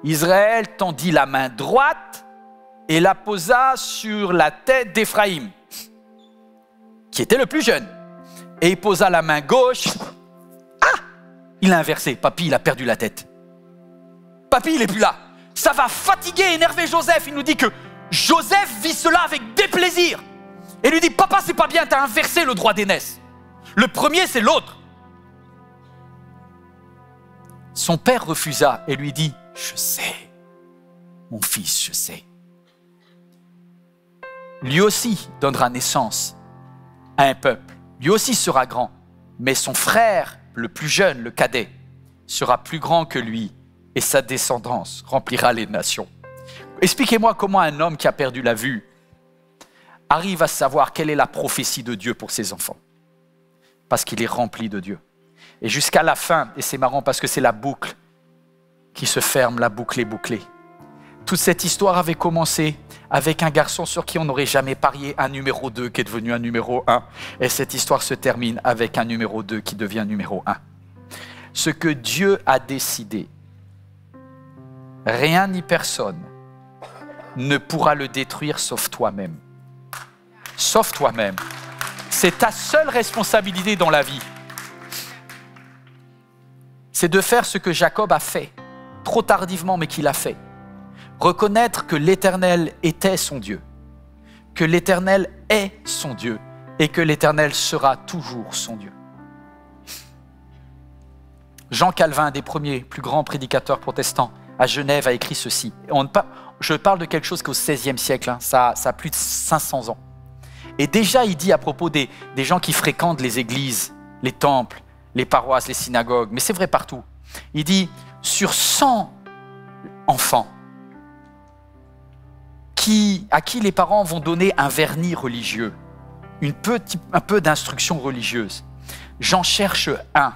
Israël tendit la main droite et la posa sur la tête d'Éphraïm, qui était le plus jeune. Et il posa la main gauche. Ah! Il a inversé. Papy, il a perdu la tête. Papy, il n'est plus là. Ça va fatiguer, énerver Joseph. Il nous dit que Joseph vit cela avec déplaisir. Et lui dit, papa, c'est pas bien, tu as inversé le droit d'aînesse. Le premier, c'est l'autre. Son père refusa et lui dit, je sais, mon fils, je sais. Lui aussi donnera naissance à un peuple. Lui aussi sera grand. Mais son frère, le plus jeune, le cadet, sera plus grand que lui et sa descendance remplira les nations. Expliquez-moi comment un homme qui a perdu la vue arrive à savoir quelle est la prophétie de Dieu pour ses enfants. Parce qu'il est rempli de Dieu. Et jusqu'à la fin, et c'est marrant parce que c'est la boucle qui se ferme, la boucle est bouclée. Toute cette histoire avait commencé avec un garçon sur qui on n'aurait jamais parié, un numéro 2 qui est devenu un numéro 1. Et cette histoire se termine avec un numéro 2 qui devient numéro 1. Ce que Dieu a décidé, rien ni personne ne pourra le détruire sauf toi-même. Sauf toi-même. C'est ta seule responsabilité dans la vie. C'est de faire ce que Jacob a fait, trop tardivement mais qu'il a fait. Reconnaître que l'Éternel était son Dieu, que l'Éternel est son Dieu et que l'Éternel sera toujours son Dieu. Jean Calvin, un des premiers plus grands prédicateurs protestants à Genève, a écrit ceci. Je parle de quelque chose qui est au XVIe siècle, hein, ça a plus de 500 ans. Et déjà, il dit à propos des gens qui fréquentent les églises, les temples, les paroisses, les synagogues, mais c'est vrai partout. Il dit, sur 100 enfants à qui les parents vont donner un vernis religieux, un peu d'instruction religieuse, j'en cherche un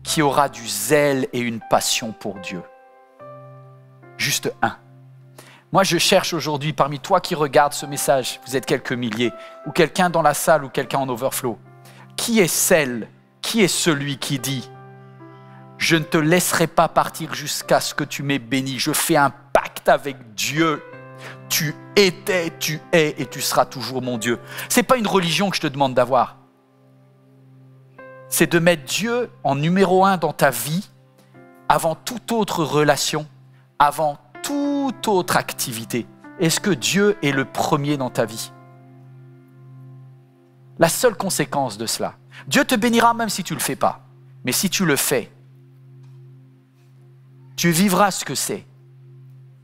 qui aura du zèle et une passion pour Dieu. Juste un. Moi, je cherche aujourd'hui, parmi toi qui regarde ce message, vous êtes quelques milliers, ou quelqu'un dans la salle, ou quelqu'un en overflow, qui est celui qui dit « Je ne te laisserai pas partir jusqu'à ce que tu m'aies béni. Je fais un pacte avec Dieu. Tu étais, tu es et tu seras toujours mon Dieu. » Ce n'est pas une religion que je te demande d'avoir. C'est de mettre Dieu en numéro 1 dans ta vie, avant toute autre relation, avant toute autre activité. Est-ce que Dieu est le premier dans ta vie? La seule conséquence de cela. Dieu te bénira même si tu ne le fais pas. Mais si tu le fais, tu vivras ce que c'est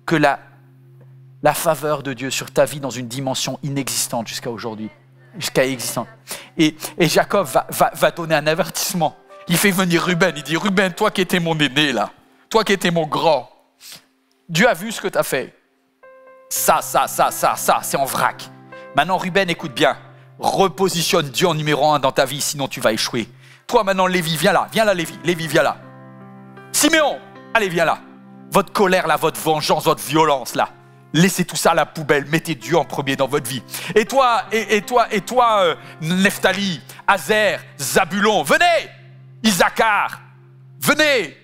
que la faveur de Dieu sur ta vie dans une dimension inexistante jusqu'à aujourd'hui. Jusqu'à existante. Et Jacob va donner un avertissement. Il fait venir Ruben. Il dit, Ruben, toi qui étais mon aîné là, toi qui étais mon grand, Dieu a vu ce que tu as fait. Ça, c'est en vrac. Maintenant, Ruben, écoute bien. Repositionne Dieu en numéro 1 dans ta vie, sinon tu vas échouer. Toi maintenant, Lévi, viens là, Lévi. Lévi, viens là. Siméon, allez, viens là. Votre colère là, votre vengeance, votre violence là. Laissez tout ça à la poubelle, mettez Dieu en premier dans votre vie. Et toi, Nephtali, Azer, Zabulon, venez. Isaacar, venez.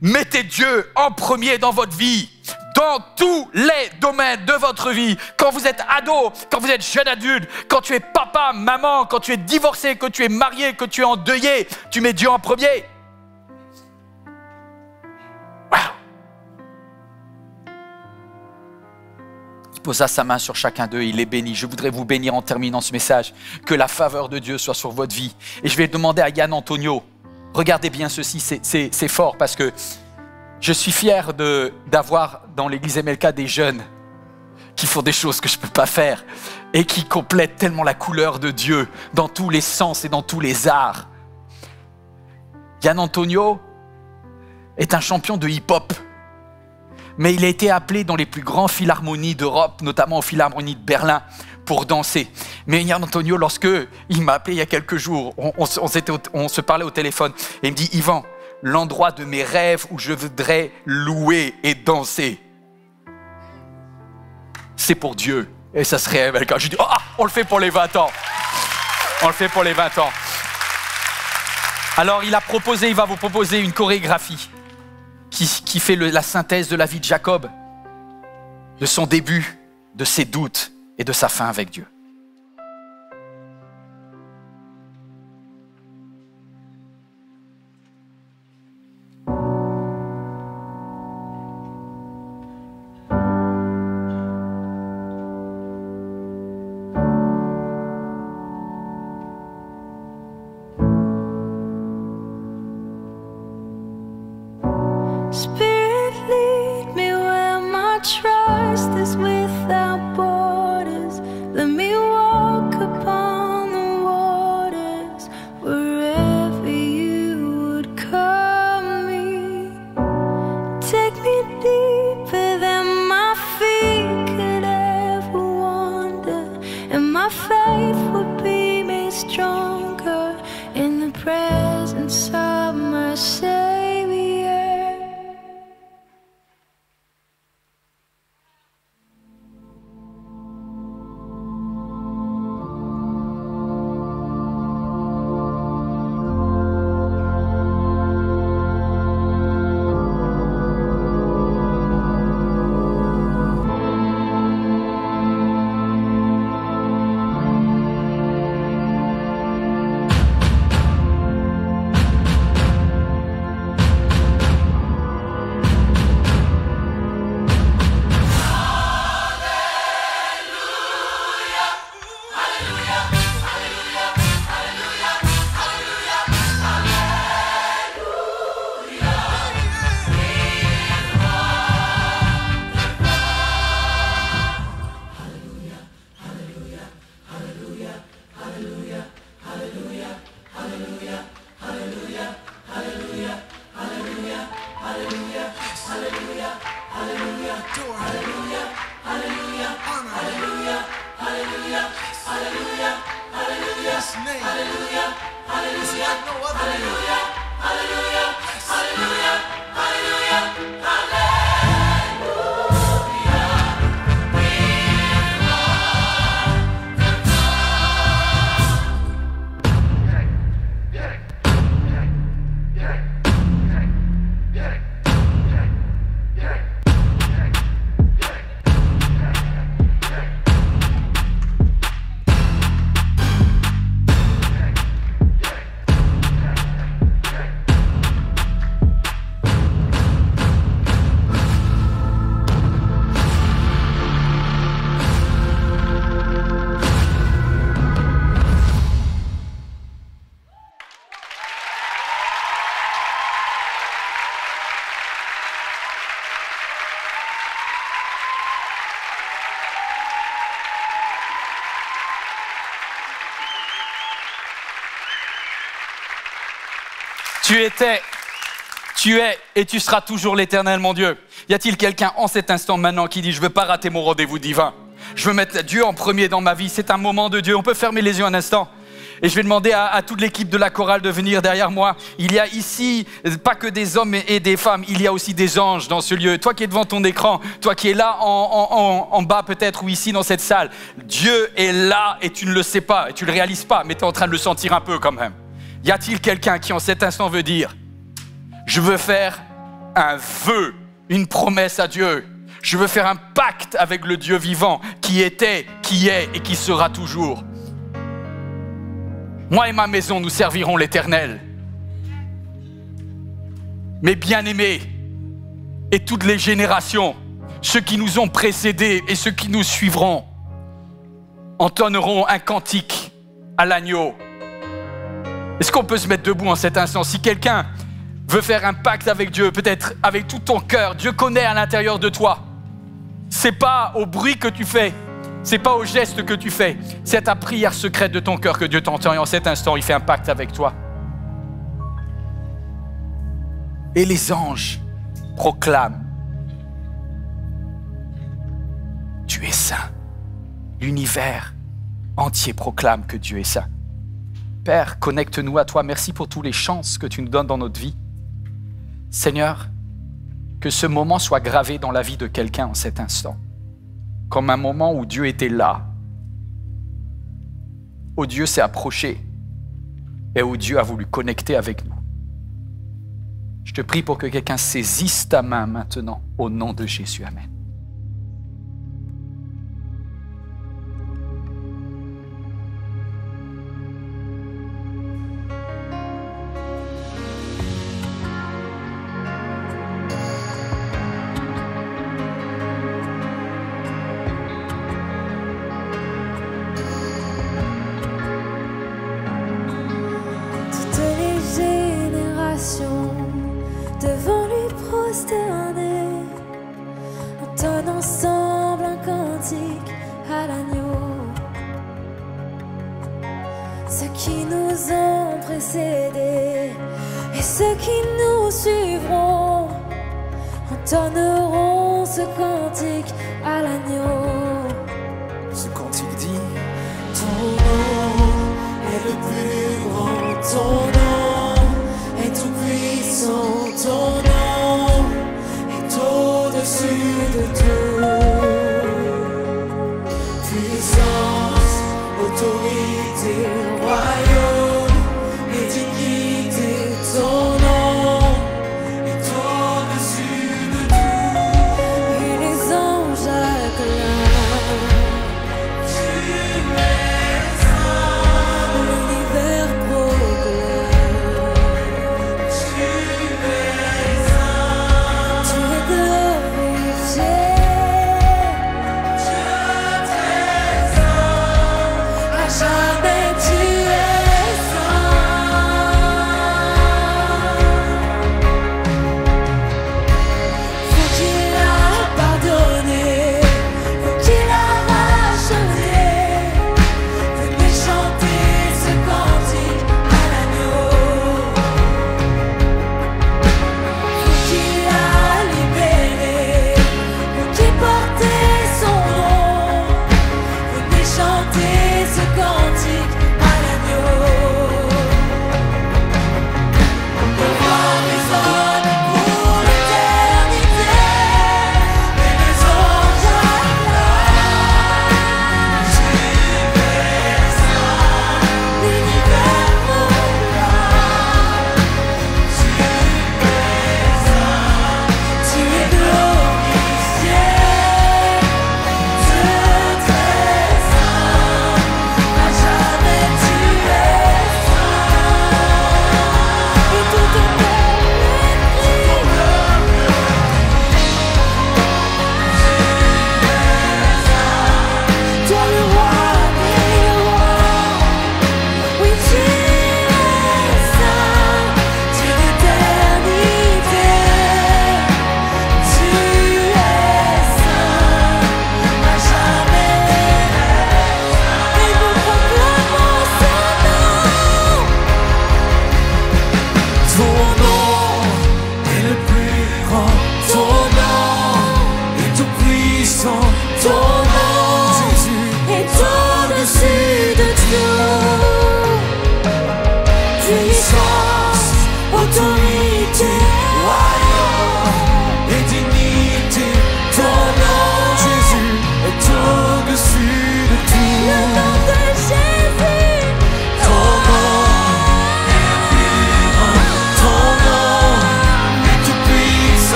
Mettez Dieu en premier dans votre vie, dans tous les domaines de votre vie. Quand vous êtes ado, quand vous êtes jeune adulte, quand tu es papa, maman, quand tu es divorcé, que tu es marié, que tu es endeuillé, tu mets Dieu en premier. Wow. Il posa sa main sur chacun d'eux, il les bénit. Je voudrais vous bénir en terminant ce message. Que la faveur de Dieu soit sur votre vie. Et je vais demander à Yann Antonio, regardez bien ceci, c'est fort parce que je suis fier d'avoir dans l'église MLK des jeunes qui font des choses que je ne peux pas faire et qui complètent tellement la couleur de Dieu dans tous les sens et dans tous les arts. Yann Antonio est un champion de hip-hop, mais il a été appelé dans les plus grands philharmonies d'Europe, notamment aux philharmonies de Berlin, pour danser. Mais Yann Antonio, lorsque il m'a appelé il y a quelques jours, on se parlait au téléphone et il me dit, Yvan, l'endroit de mes rêves où je voudrais louer et danser. C'est pour Dieu. Et ça se révèle quand je dis, on le fait pour les 20 ans. On le fait pour les 20 ans. Alors il va vous proposer une chorégraphie qui fait la synthèse de la vie de Jacob, de son début, de ses doutes et de sa fin avec Dieu. Spirit, lead me where my trust is without borders. Let me walk upon the waters wherever you would call me. Take me deeper than my feet could ever wander, and my faith would be made stronger in the presence of my Savior. Tu es et tu seras toujours l'Éternel, mon Dieu. Y a-t-il quelqu'un en cet instant maintenant qui dit « Je ne veux pas rater mon rendez-vous divin. Je veux mettre Dieu en premier dans ma vie. C'est un moment de Dieu. » On peut fermer les yeux un instant. Et je vais demander à toute l'équipe de la chorale de venir derrière moi. Il y a ici, pas que des hommes et des femmes, il y a aussi des anges dans ce lieu. Toi qui es devant ton écran, toi qui es là en bas peut-être ou ici dans cette salle, Dieu est là et tu ne le sais pas et tu ne le réalises pas, mais tu es en train de le sentir un peu quand même. Y a-t-il quelqu'un qui en cet instant veut dire « Je veux faire un vœu, une promesse à Dieu. Je veux faire un pacte avec le Dieu vivant qui était, qui est et qui sera toujours. Moi et ma maison, nous servirons l'Éternel. Mes bien-aimés et toutes les générations, ceux qui nous ont précédés et ceux qui nous suivront, entonneront un cantique à l'agneau. » Est-ce qu'on peut se mettre debout en cet instant? Si quelqu'un veut faire un pacte avec Dieu, peut-être avec tout ton cœur, Dieu connaît à l'intérieur de toi. C'est pas au bruit que tu fais, c'est pas au geste que tu fais, c'est ta prière secrète de ton cœur que Dieu t'entend et en cet instant, il fait un pacte avec toi. Et les anges proclament: Tu es saint. L'univers entier proclame que Dieu est saint. Père, connecte-nous à toi. Merci pour toutes les chances que tu nous donnes dans notre vie. Seigneur, que ce moment soit gravé dans la vie de quelqu'un en cet instant, comme un moment où Dieu était là, où Dieu s'est approché et où Dieu a voulu connecter avec nous. Je te prie pour que quelqu'un saisisse ta main maintenant, au nom de Jésus. Amen. Devant lui prosterner, entonnent ensemble un cantique à l'agneau. Ceux qui nous ont précédés et ceux qui nous suivront entonneront ce cantique à l'agneau. Ce cantique dit: ton nom est le plus grand, ton nom est tout puissant, ton nom est au-dessus de tout. Puissance, autorité, royaume et dignité, ton nom est au-dessus de tout. Et les anges acclament. Tu es saint, L'univers proclame. tu es saint. Tu es glorifié.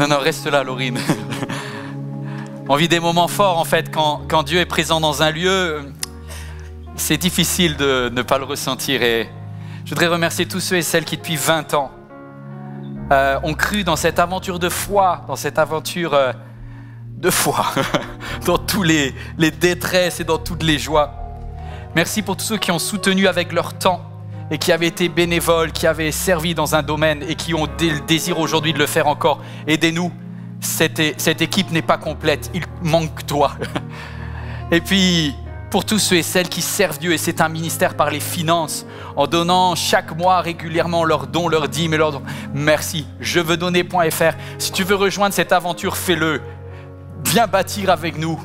Non, reste là, Laurine. On vit des moments forts, en fait, quand Dieu est présent dans un lieu. C'est difficile de ne pas le ressentir. Et je voudrais remercier tous ceux et celles qui, depuis 20 ans, ont cru dans cette aventure de foi, dans cette aventure de foi, dans tous les détresses et dans toutes les joies. Merci pour tous ceux qui ont soutenu avec leur temps et qui avaient été bénévoles, qui avaient servi dans un domaine et qui ont le désir aujourd'hui de le faire encore. Aidez-nous, cette équipe n'est pas complète, il manque toi. Et puis, pour tous ceux et celles qui servent Dieu, et c'est un ministère par les finances, en donnant chaque mois régulièrement leurs dons, leurs dîmes et leurs dons. Merci, jeveuxdonner.fr. Si tu veux rejoindre cette aventure, fais-le. Viens bâtir avec nous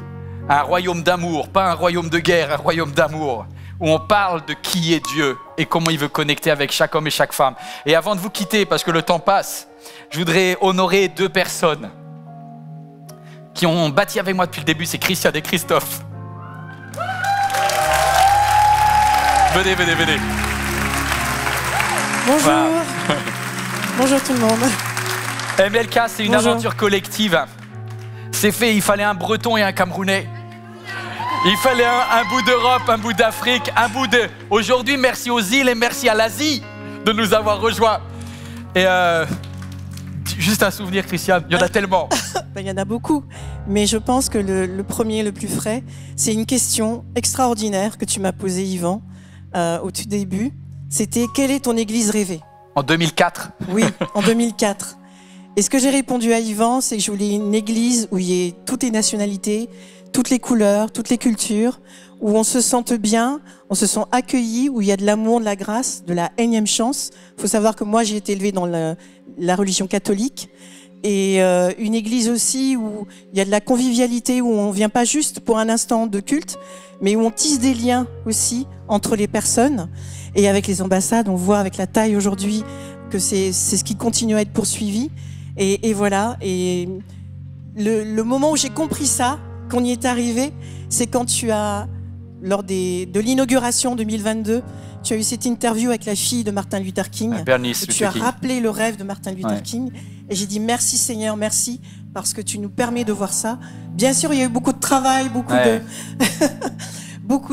un royaume d'amour, pas un royaume de guerre, un royaume d'amour, où on parle de qui est Dieu et comment il veut connecter avec chaque homme et chaque femme. Et avant de vous quitter, parce que le temps passe, je voudrais honorer 2 personnes qui ont bâti avec moi depuis le début, c'est Christian et Christophe. Venez. Bonjour. Wow. Bonjour tout le monde. MLK, c'est une aventure collective. C'est fait, il fallait un Breton et un Camerounais. Il fallait un bout d'Europe, un bout d'Afrique, un bout de... Aujourd'hui, merci aux îles et merci à l'Asie de nous avoir rejoints. Et juste un souvenir, Christiane, il y en a tellement. Il y en a beaucoup, mais je pense que le premier, le plus frais, c'est une question extraordinaire que tu m'as posée, Yvan, au tout début. C'était « Quelle est ton église rêvée ?» En 2004. Oui, en 2004. Et ce que j'ai répondu à Yvan, c'est que je voulais une église où il y ait toutes les nationalités, toutes les couleurs, toutes les cultures, où on se sente bien, on se sent accueilli, où il y a de l'amour, de la grâce, de la énième chance. Il faut savoir que moi, j'ai été élevée dans la religion catholique. Et une église aussi où il y a de la convivialité, où on vient pas juste pour un instant de culte, mais où on tisse des liens aussi entre les personnes. Et avec les ambassades, on voit avec la taille aujourd'hui que c'est ce qui continue à être poursuivi. Et voilà. Et le moment où j'ai compris ça, qu'on y est arrivé, c'est quand tu as, lors de l'inauguration 2022, tu as eu cette interview avec la fille de Martin Luther King. Bernice et tu as rappelé le rêve de Martin Luther King. Et j'ai dit merci Seigneur, merci, parce que tu nous permets de voir ça. Bien sûr, il y a eu beaucoup de travail, beaucoup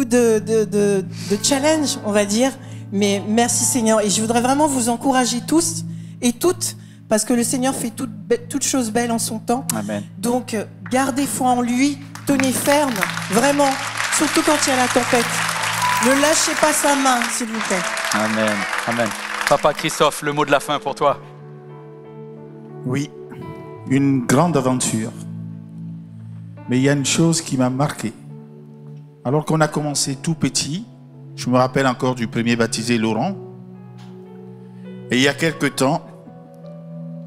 de challenges, on va dire. Mais merci Seigneur. Et je voudrais vraiment vous encourager tous et toutes, parce que le Seigneur fait toutes choses belles en son temps. Amen. Donc, gardez foi en lui, tenez ferme, vraiment, surtout quand il y a la tempête. Ne lâchez pas sa main, s'il vous plaît. Amen. Amen. Papa Christophe, le mot de la fin pour toi. Oui, une grande aventure. Mais il y a une chose qui m'a marqué. Alors qu'on a commencé tout petit, je me rappelle encore du premier baptisé Laurent. Et il y a quelque temps,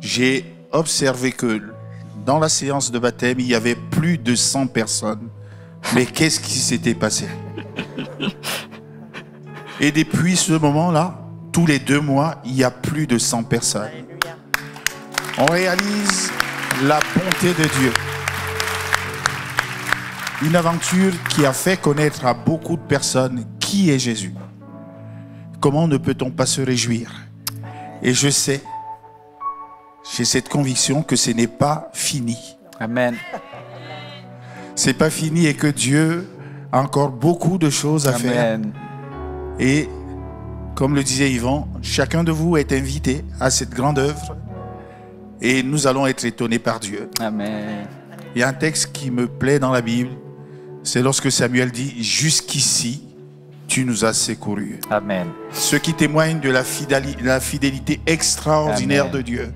j'ai observé que dans la séance de baptême, il y avait plus de 100 personnes. Mais qu'est-ce qui s'était passé? Et depuis ce moment-là, tous les 2 mois, il y a plus de 100 personnes. On réalise la bonté de Dieu. Une aventure qui a fait connaître à beaucoup de personnes qui est Jésus. Comment ne peut-on pas se réjouir? Et je sais, j'ai cette conviction que ce n'est pas fini. Amen. C'est pas fini et que Dieu a encore beaucoup de choses à faire. Et comme le disait Yvan, chacun de vous est invité à cette grande œuvre et nous allons être étonnés par Dieu. Amen. Il y a un texte qui me plaît dans la Bible, c'est lorsque Samuel dit « Jusqu'ici, tu nous as secourus ». Amen. Ce qui témoigne de la fidélité extraordinaire Amen. de Dieu.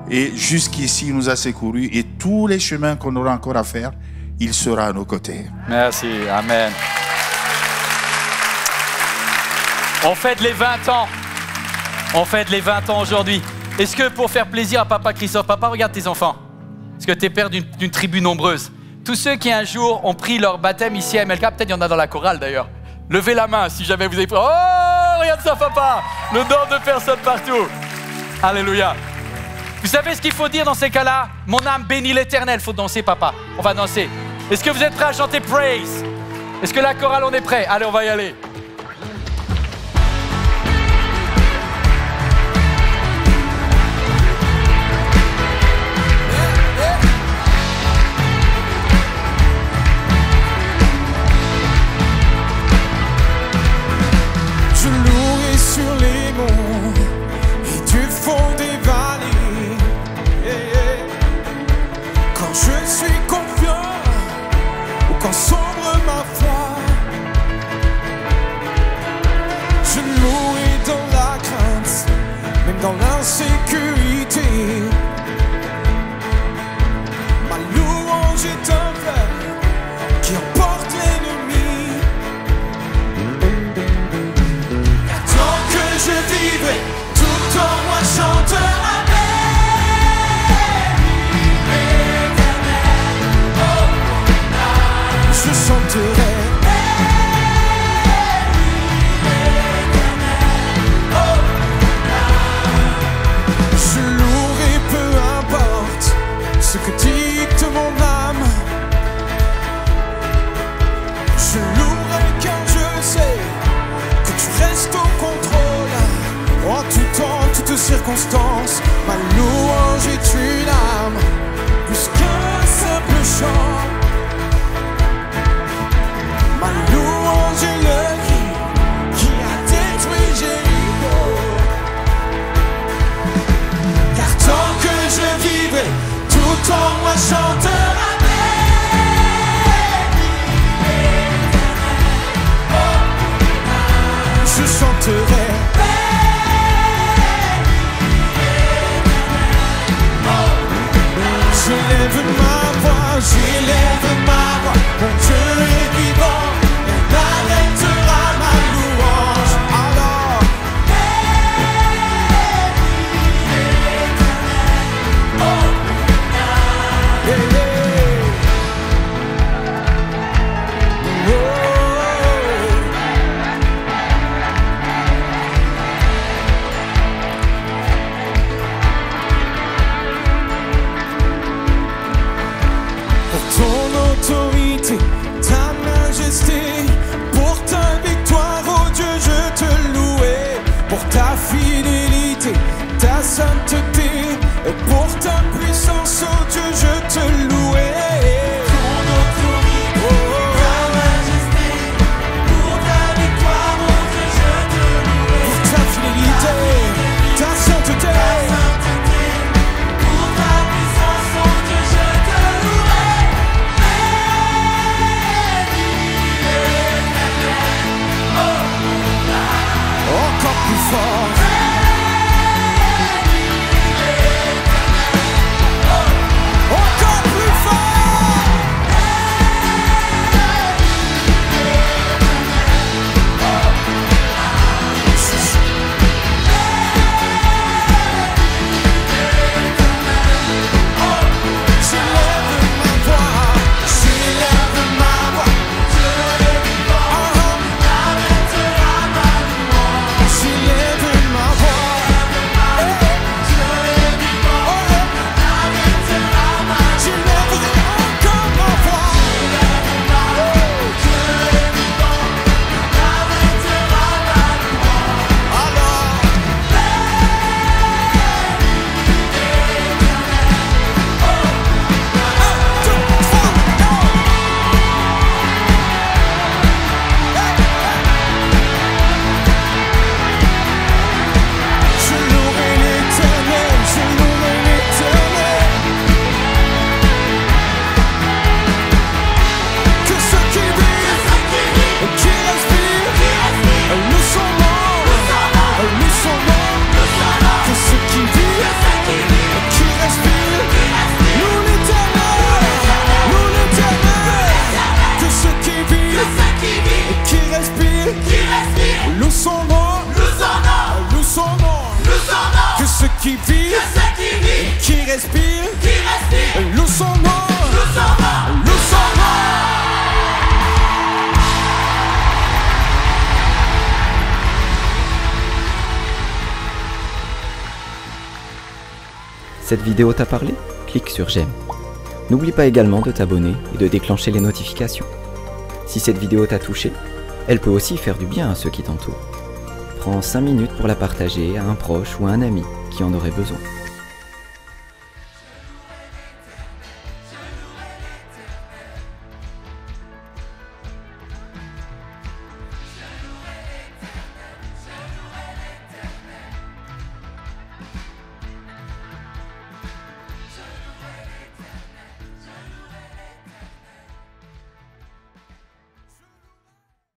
Et jusqu'ici, il nous a secourus et tous les chemins qu'on aura encore à faire, il sera à nos côtés. Merci. Amen. On fête les 20 ans. On fête les 20 ans aujourd'hui. Est-ce que pour faire plaisir à papa Christophe, papa, regarde tes enfants. Est-ce que tu es père d'une tribu nombreuse? Tous ceux qui un jour ont pris leur baptême ici à MLK, peut-être il y en a dans la chorale d'ailleurs. Levez la main si jamais vous avez pris. Oh, regarde ça papa. Le nombre de personnes partout. Alléluia. Vous savez ce qu'il faut dire dans ces cas-là? Mon âme bénit l'Éternel. Il faut danser papa. On va danser. Est-ce que vous êtes prêts à chanter Praise? Est-ce que la chorale on est prêt? Allez, on va y aller. reste au contrôle. En tout temps, toutes circonstances, ma louange est une âme, plus qu'un simple chant. Ma louange est le cri qui a détruit Jéricho. Car tant que je vivrai, tout en moi chantera. Je chanterai. J'élève ma voix, j'élève ma voix. Mon Dieu est vivant, il n'arrêtera ma louange. Alors, ton autorité, ta majesté, pour ta victoire, oh Dieu, je te louais, pour ta fidélité, ta sainteté, et pour ta puissance, oh Dieu, je te louais. Ton autorité, ta majesté, pour ta victoire, oh Dieu, je te louais, pour ta fidélité, ta sainteté. Plus fort. Encore plus fort. J'élève ma voix, Dieu est vivant, n'arrêtera ma louange. J'élève ma voix, Dieu est vivant, n'arrêtera ma louange. J'élèverai encore ma voix, Dieu est vivant, n'arrêtera ma louange. Alors, je louerai l'Éternel, je louerai l'Éternel. Que ceux qui vivent et qui respirent louent son nom, louent son nom. Que ceux qui vivent et qui respirent louent l'Éternel, louent l'Éternel. Que ceux qui vivent et qui respirent louent son nom, louent son nom. Que ceux qui vivent et qui respirent louent son nom, louent son nom. Cette vidéo t'a parlé? Clique sur j'aime. N'oublie pas également de t'abonner et de déclencher les notifications. Si cette vidéo t'a touché, elle peut aussi faire du bien à ceux qui t'entourent. Prends 5 minutes pour la partager à un proche ou à un ami qui en aurait besoin.